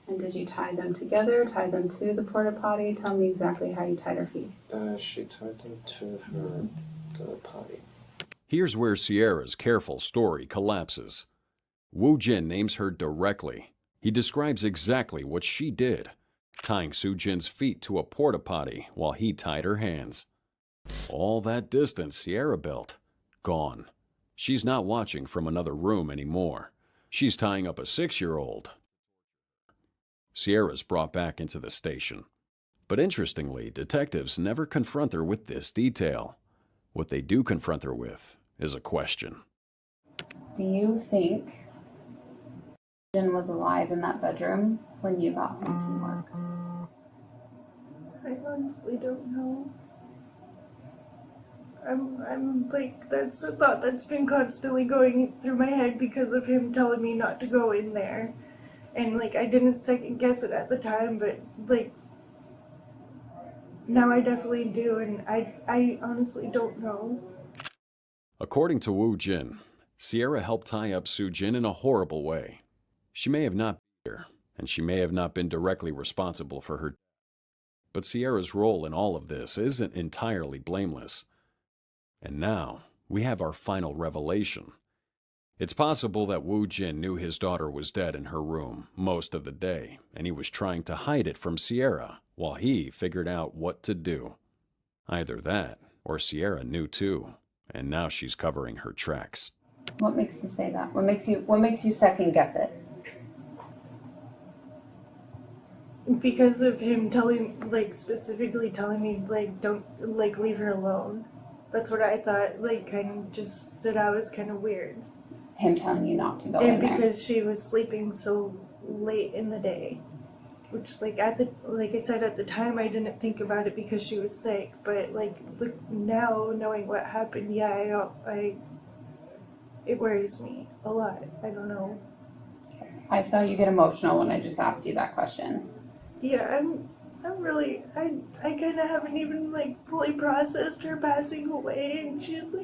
And did you tie them together? Tie them to the porta potty? Tell me exactly how you tied her feet. She tied them to the potty. Here's where Sierra's careful story collapses. Woo Jin names her directly. He describes exactly what she did, tying Soo Jin's feet to a porta potty while he tied her hands. All that distance Sierra built, gone. She's not watching from another room anymore. She's tying up a 6-year-old. Sierra's brought back into the station. But interestingly, detectives never confront her with this detail. What they do confront her with is a question. Do you think Jen was alive in that bedroom when you got home from work? I honestly don't know. I'm like, that's a thought that's been constantly going through my head because of him telling me not to go in there. And like, I didn't second guess it at the time, but like, now I definitely do, and I honestly don't know. According to Woo Jin, Sierra helped tie up Soo Jin in a horrible way. She may have not been here, and she may have not been directly responsible for her. But Sierra's role in all of this isn't entirely blameless. And now, we have our final revelation. It's possible that Woo Jin knew his daughter was dead in her room most of the day, and he was trying to hide it from Sierra while he figured out what to do. Either that, or Sierra knew too, and now she's covering her tracks. What makes you say that? What makes you second guess it? Because of him specifically telling me, don't, leave her alone. That's what I thought, kind of just stood out as kind of weird. Him telling you not to go in there. And because she was sleeping so late in the day. Which, like I said, at the time I didn't think about it because she was sick. But, now, knowing what happened, yeah, it worries me a lot. I don't know. I saw you get emotional when I just asked you that question. Yeah, I'm really, I kind of haven't even like fully processed her passing away, and she's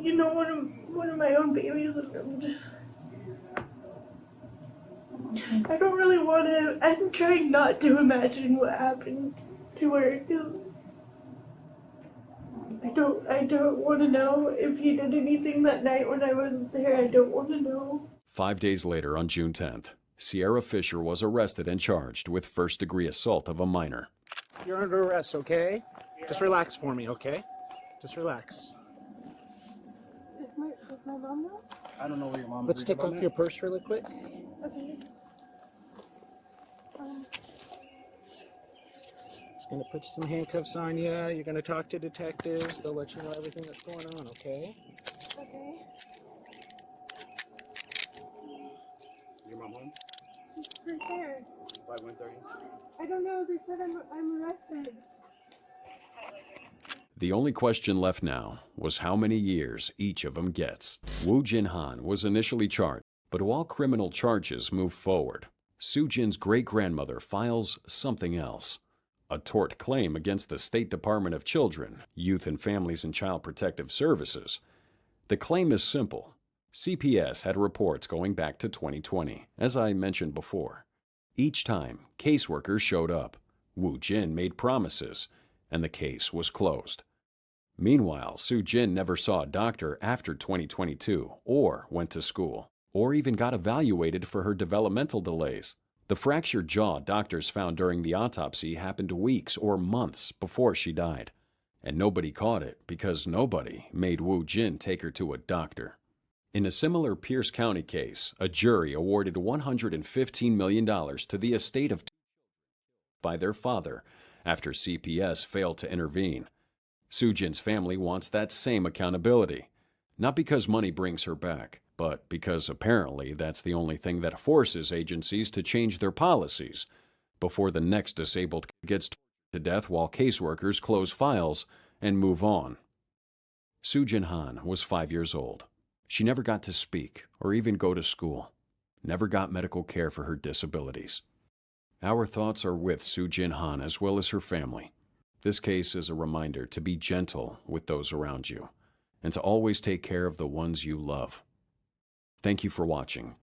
one of my own babies, and I don't really want to. I'm trying not to imagine what happened to her, because I don't want to know if he did anything that night when I wasn't there. I don't want to know. 5 days later, on June 10th, Sierra Fisher was arrested and charged with first-degree assault of a minor. You're under arrest, okay? Just relax for me, okay? Just relax. Does my mom know? I don't know where your mom is. Let's take off your purse really quick. Okay. Just gonna put some handcuffs on you. You're gonna talk to detectives. They'll let you know everything that's going on, okay? Okay. Your mom home? She's right there. By 1:30? I don't know. They said I'm arrested. The only question left now was how many years each of them gets. Woo Jin Han was initially charged, but while criminal charges move forward, Soo Jin's great-grandmother files something else. A tort claim against the State Department of Children, Youth and Families and Child Protective Services. The claim is simple. CPS had reports going back to 2020, as I mentioned before. Each time, caseworkers showed up. Woo Jin made promises, and the case was closed. Meanwhile, Soo Jin never saw a doctor after 2022, or went to school, or even got evaluated for her developmental delays. The fractured jaw doctors found during the autopsy happened weeks or months before she died. And nobody caught it because nobody made Woo Jin take her to a doctor. In a similar Pierce County case, a jury awarded $115 million to the estate of by their father after CPS failed to intervene. Soo Jin's family wants that same accountability, not because money brings her back, but because apparently that's the only thing that forces agencies to change their policies before the next disabled kid gets tortured to death while caseworkers close files and move on. Soo Jin Han was 5 years old. She never got to speak or even go to school, never got medical care for her disabilities. Our thoughts are with Soo Jin Han as well as her family. This case is a reminder to be gentle with those around you and to always take care of the ones you love. Thank you for watching.